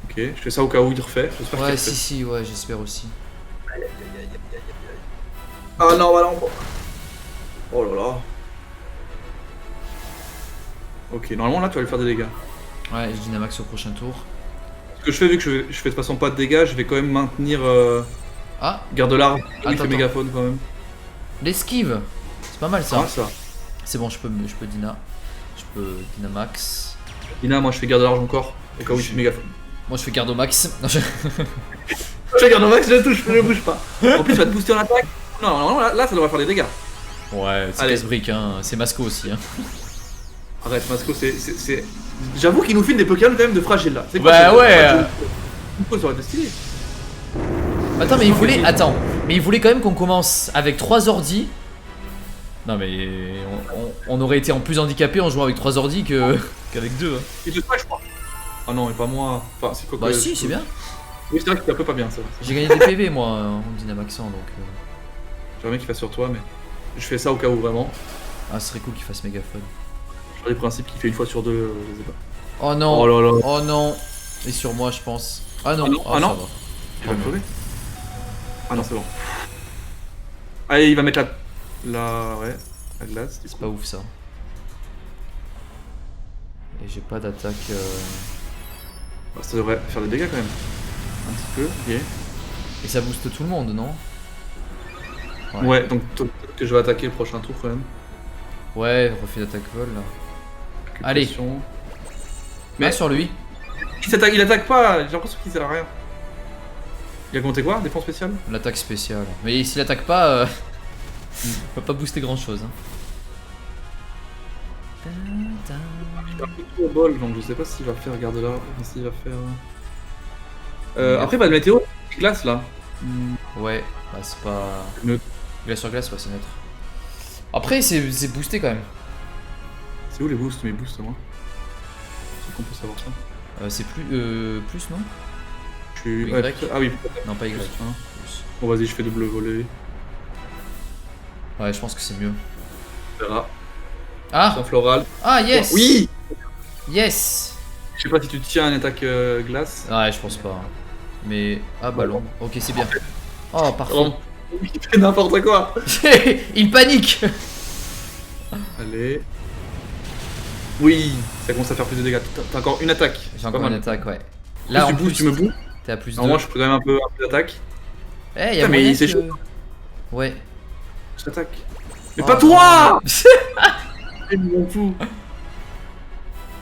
Ok, je fais ça au cas où il refait. J'espère qu'il Ouais, refait. si, ouais, j'espère aussi. Ah non, bah non. Oh là là. Ok, normalement là tu vas lui faire des dégâts. Ouais, je Dynamax au prochain tour. Ce que je fais, vu que je fais de toute façon pas de dégâts, je vais quand même maintenir Ah, garde large. Oui, il Attends, fait mégaphone quand même. l'esquive. C'est pas mal ça. Ah, ça. C'est bon, je peux Dyna. Je peux Dynamax. Ina, moi je fais garde large encore. Au cas où il fait mégaphone. Moi je fais Gardomax. Non, je... Je fais garde max, je bouge pas. En plus, tu vas te booster en attaque. Non, normalement là ça devrait faire des dégâts. Ouais, c'est Allez. casse-brique, hein. C'est Masco aussi, hein. Arrête, Masco, c'est. J'avoue qu'il nous file des Pokémon quand même de fragile là. C'est Bah ça, ouais. Pourquoi ça aurait été stylé? Attends, mais il voulait. Attends, mais il voulait quand même qu'on commence avec 3 ordis. Non, mais on aurait été en plus handicapé en jouant avec 3 ordis qu'avec 2. Hein. Il te soigne, je crois. Ah non, mais pas moi. Enfin, c'est quoi Bah, que- si, c'est bien. Oui, c'est vrai que c'est un peu pas bien ça. J'ai gagné des PV moi en Dynamaxant donc. J'aimerais bien qu'il fasse sur toi, mais je fais ça au cas où vraiment. Ah, ce serait cool qu'il fasse mégaphone. Sur les principes qu'il fait une fois sur deux, je sais pas. Oh non! Oh là là. Oh non! Et sur moi, je pense. Ah non! Ah non, Ah, ah non. ça va. Il va crever. Ah non, c'est bon. Allez, il va mettre la glace. C'est pas ouf ça. Et j'ai pas d'attaque. Bah, ça devrait faire des dégâts quand même. Un petit peu, ok. Et ça booste tout le monde, non? Ouais, donc peut-être que je vais attaquer le prochain tour quand même. Ouais, refait d'attaque vol là. Allez. Occupation. Mais Mais- sur lui. Il attaque pas, j'ai l'impression qu'il sert à rien. Il a compté quoi? Défense spéciale? L'attaque spéciale. Mais s'il attaque pas, il va pas booster grand chose. Hein. Il a un peu trop au bol, donc je sais pas s'il va faire garde là, s'il va faire. Après, bah, le météo, c'est glace là. Ouais, bah c'est pas. Neutre. Glace sur glace, ouais, c'est neutre. Après, c'est boosté quand même. C'est où les boosts? Mes boosts, moi? C'est qu'on peut savoir ça. C'est plus, non? Je suis. Y. Ouais, ah oui, Non, pas Y. plus un. Plus. Bon, vas-y, je fais double volée. Ouais, je pense que c'est mieux. On verra. Ah! Sans floral. Ah, yes! Oui! Yes! Je sais pas si tu tiens une attaque glace. Ouais, je pense pas. Mais. Ah, ballon. Ok, c'est bien. Oh, parfait. Pardon. Il fait n'importe quoi! Il panique! Allez. Oui! Ça commence à faire plus de dégâts. T'as encore une attaque. J'ai encore Pas une mal. attaque, ouais. Là, Là, tu en boostes, plus, tu me bouges. t'es à plus 2. Alors moi, je peux quand même un peu d'attaque. Eh, y'a Putain, mais moyen c'est que... chaud. Ouais. Je t'attaque. Mais Oh, pas toi! Je m'en fous.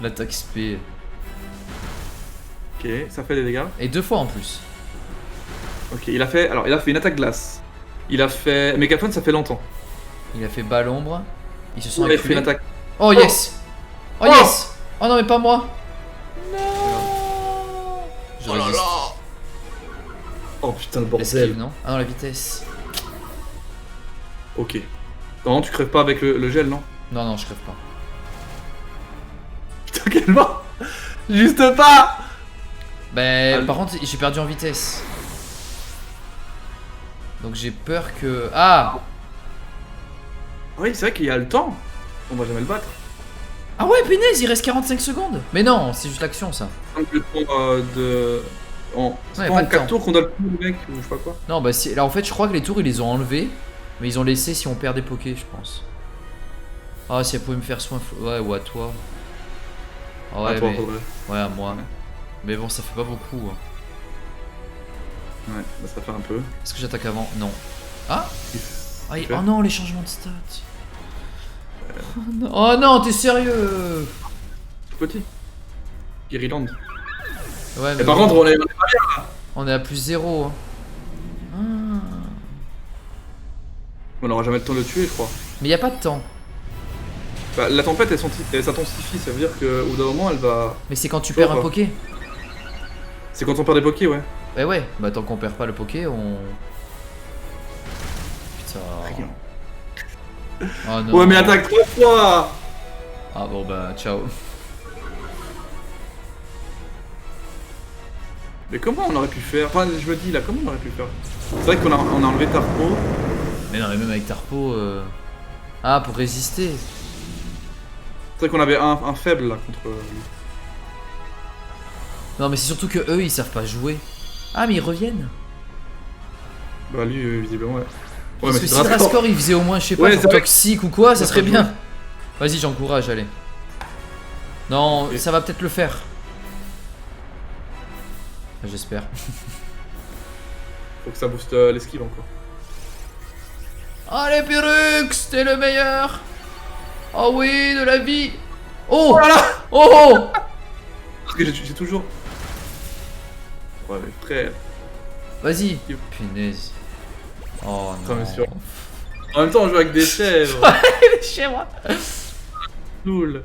L'attaque spé. Ok, ça fait des dégâts. Et 2 fois en plus. Ok, il a fait une attaque glace. Il a fait mégaphone, ça fait longtemps. Il a fait bas l'ombre. Ils se sont Il a fait une acculés. attaque. Oh yes. Oh yes. Oh non mais pas moi. Je Oh là résiste. là. Oh putain le L'esquive, bordel. non? Ah non, la vitesse. Ok. Non, tu crèves pas avec le gel, non? Non, non, je crève pas. Putain, quel mort. Juste pas. Ben, Ah, par contre, j'ai perdu en vitesse. Donc j'ai peur que... Ah. Oui, c'est vrai qu'il y a le temps. On va jamais le battre. Ah ouais, punaise, il reste 45 secondes. Mais non, c'est juste l'action, ça. Donc, le temps de... C'est Ouais, pas pas en de 4 temps. tours qu'on a le coup, le mec, ou je sais pas quoi. Non, bah si... Là, en fait, je crois que les tours, ils les ont enlevés. Mais ils ont laissé si on perd des pokés, je pense. Ah, si elle pouvait me faire soin... Ouais, ou à toi. Ah ouais, à toi, mais... faudrait. Ouais, à moi. Ouais. Mais bon, ça fait pas beaucoup. Hein. Ouais, bah, ça fait un peu. Est-ce que j'attaque avant? Non. Ah, ah fait. oh non, les changements de stats. Oh non, oh non, t'es sérieux? Tout petit. Guériland. Ouais, mais Et par bon, contre, on est pas bien. on est à plus 0. Hein. Ah. On aura jamais le temps de le tuer, je crois. Mais y a pas de temps. Bah, la tempête, elle s'intensifie, ça veut dire qu'au bout d'un moment, elle va... Mais c'est quand tu Je vois perds un pas. poké. C'est quand on perd des pokés, ouais. Eh ouais, bah tant qu'on perd pas le poké, on... Putain. Oh non. Ouais, mais attaque 3 fois. Ah bon bah ciao. Mais comment on aurait pu faire? Enfin, je me dis là, comment on aurait pu faire? C'est vrai qu'on a enlevé Tarpo. Mais non, mais même avec Tarpo... Ah, pour résister. C'est vrai qu'on avait un faible là contre lui. Non mais c'est surtout que eux, ils savent pas jouer. Ah mais ils reviennent. Bah lui, visiblement, ouais. Ouais, Parce mais que c'est si Drascore il faisait au moins, je sais pas, Ouais, genre c'est vrai. toxique ou quoi, ça Ça serait joue. bien. Vas-y, j'encourage, allez. Non, Ok. ça va peut-être le faire. J'espère. Faut que ça booste l'esquive encore. Allez, Pyrrhux, t'es le meilleur. Oh oui, de la vie. Oh, Voilà. oh. Parce que j'ai toujours... Ouais, mais frère... Vas-y. Punaise. Oh Putain, mais non. sûr. En même temps, on joue avec des chèvres. Chez moi. Cool.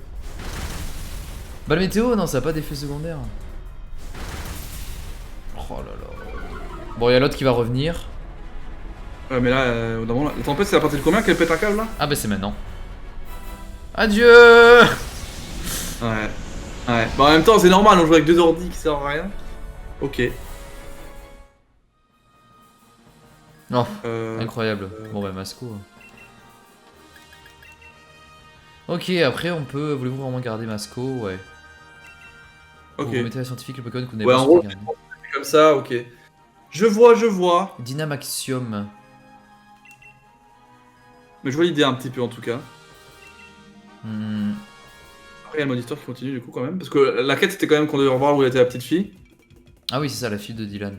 Bah le météo, non, ça a pas d'effet secondaire. Oh là là. Bon, il y a l'autre qui va revenir. Ouais, mais là, au bout d'un moment, la tempête, c'est à partir de combien qu'elle pète un câble là? Ah bah c'est maintenant. Adieu. Ouais. Ouais. Bah en même temps, c'est normal, on joue avec deux ordi qui servent à rien. Ok. Oh, Euh... incroyable. Bon bah Masco. Ok, après on peut... Voulez-vous vraiment garder Masco? Ouais. Ok. Vous remettez la scientifique le Pokémon que vous n'avez Ouais, pas en gros, sauvegarde. comme ça, ok. Je vois. Dynamaxium. Mais je vois l'idée un petit peu en tout cas. Hmm. Après, il y a le mode histoire qui continue du coup quand même. Parce que la quête c'était quand même qu'on devait revoir où était la petite fille. Ah oui, c'est ça, la fille de Dylan.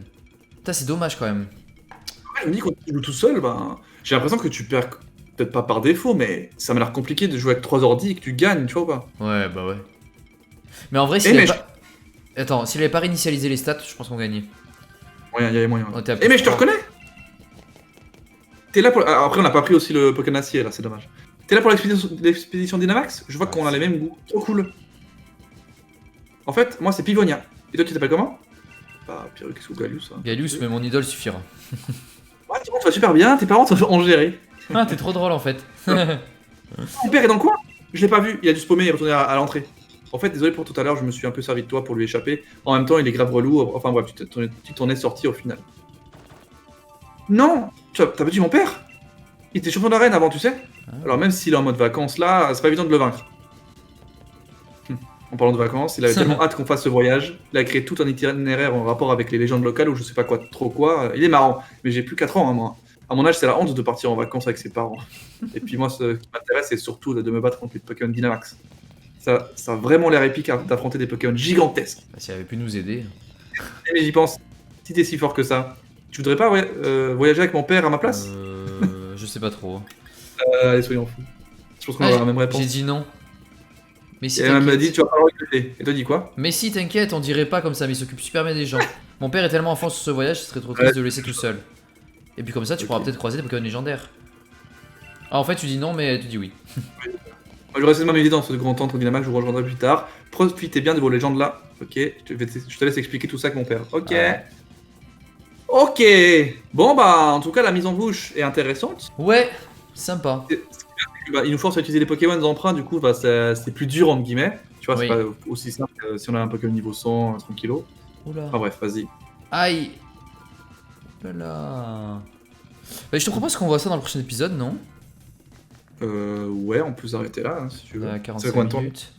Putain, c'est dommage quand même. Après, je me dis quand tu joues tout seul, ben, j'ai l'impression que tu perds peut-être pas par défaut, mais ça m'a l'air compliqué de jouer avec 3 ordi et que tu gagnes, tu vois ou pas? Ouais, bah ouais. Mais en vrai, s'il mais avait pas... Attends, s'il avait pas réinitialisé les stats, je pense qu'on gagnait. Ouais, il y avait moyen. On était à Eh mais je te plus reconnais. T'es là pour... Ah, après on n'a pas pris aussi le Pokémon acier là, c'est dommage. T'es là pour l'expédition Dynamax? Je vois qu'on a les mêmes goûts. Trop cool. En fait, moi c'est Pivonia. Et toi tu t'appelles comment? Bah Pyrrhux ou Galus. Hein. Galus, mais mon idole suffira. Ouais, tu vas super bien, tes parents ont géré. Ah, t'es trop drôle en fait. Mon père est dans le coin? Je l'ai pas vu, il a dû spammer et retourner à l'entrée. En fait, désolé pour tout à l'heure, je me suis un peu servi de toi pour lui échapper. En même temps, il est grave relou. Enfin bref, tu t'en es sorti au final. Non! T'as pas dit mon père? Il était champion d'arène avant, tu sais? Alors même s'il est en mode vacances là, c'est pas évident de le vaincre. En parlant de vacances, il avait tellement hâte qu'on fasse ce voyage. Il a créé tout un itinéraire en rapport avec les légendes locales ou je sais pas quoi, trop quoi. Il est marrant, mais j'ai plus 4 ans, hein, moi. À mon âge, c'est la honte de partir en vacances avec ses parents. Et puis moi, ce qui m'intéresse, c'est surtout de me battre contre les Pokémon Dynamax. Ça a vraiment l'air épique d'affronter des Pokémon gigantesques. Bah, s'il avait pu nous aider. Mais j'y pense, si t'es si fort que ça, tu voudrais pas voyager avec mon père à ma place? Je sais pas trop. Allez, soyons fous. Je pense qu'on aura la même réponse. J'ai dit non. Mais si, Et elle m'a t'inquiète. dit, tu vas pas le recruter. Et toi, dis quoi? Mais si, t'inquiète, on dirait pas comme ça, mais il s'occupe super bien des gens. Mon père est tellement en France sur ce voyage, ce serait trop triste de le laisser tout seul. Et puis comme ça, tu pourras peut-être croiser des Pokémon légendaires. Ah, en fait, tu dis non, mais tu dis oui. Moi, je reste de m'amuser dans ce grand temps, Dynamax, je vous rejoindrai plus tard. Profitez bien de vos légendes là. Ok, je te laisse expliquer tout ça avec mon père. Ok. Ouais. Ok. Bon, bah, en tout cas, la mise en bouche est intéressante. Ouais, sympa. Bah, il nous force à utiliser les Pokémon d'emprunt, du coup, bah, c'est plus dur, entre guillemets. Tu vois, Oui. c'est pas aussi simple que si on a un Pokémon niveau 100, tranquillo. Oula. Enfin, bref, vas-y. Aïe. Oh là là. Bah, je te propose qu'on voit ça dans le prochain épisode, non? Ouais, on peut s'arrêter là, hein, si tu veux. À Ça fait 45 combien de temps? minutes.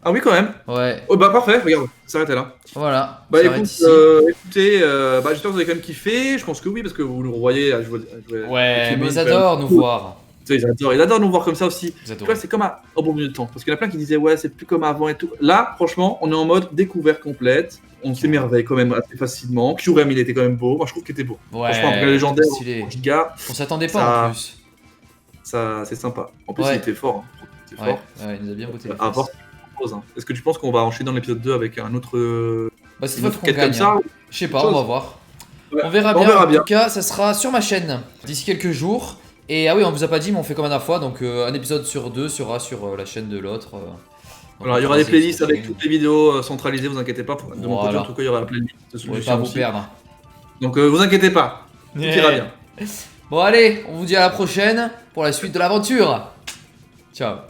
Ah oui, quand même. Ouais, Oh, bah, parfait, regarde, s'arrêter là. voilà. Bah on s'arrête écoute, ici. écoutez, bah, j'espère que vous avez quand même kiffé. Je pense que oui, parce que vous le voyez à jouer. Ouais, mais Pokémon, ils quand adorent même. nous voir. Tu sais, ils adorent nous voir comme ça aussi. Ils Tu adorent. vois, c'est comme au bon milieu de temps. Parce qu'il y en a plein qui disaient, ouais, c'est plus comme avant et tout. Là, franchement, on est en mode découverte complète. On s'émerveille quand même assez facilement. Kyurem, il était quand même beau. Moi, je trouve qu'il était beau. Ouais, Franchement, après le légendaire, stylé. en giga, On s'attendait pas Ça- en plus. ça, c'est sympa. En plus, Ouais. il était fort. Hein. Il était Ouais, fort. ouais, il nous a bien botté les À voir fesses. ce qu'il propose, hein. Est-ce que tu penses qu'on va enchaîner dans l'épisode 2 avec un autre. Bah, cette Une fois, autre faut qu'on quête comme gagne. ça Hein. Je sais pas, on va voir. Ouais. On verra On bien. verra En bien. tout cas, ça sera sur ma chaîne d'ici quelques jours. Et ah oui, on vous a pas dit, mais on fait comme la dernière fois. Donc, un épisode sur deux sera sur la chaîne de l'autre. Donc, Alors, il y aura des c'est- playlists c'est avec gagné. toutes les vidéos centralisées, vous inquiétez pas. De mon côté, Voilà. en tout cas, il y aura la playlist de Vous pouvez solutions pas vous aussi. perdre. Donc, vous inquiétez pas. Tout ira bien. Bon, allez, on vous dit à la prochaine pour la suite de l'aventure. Ciao.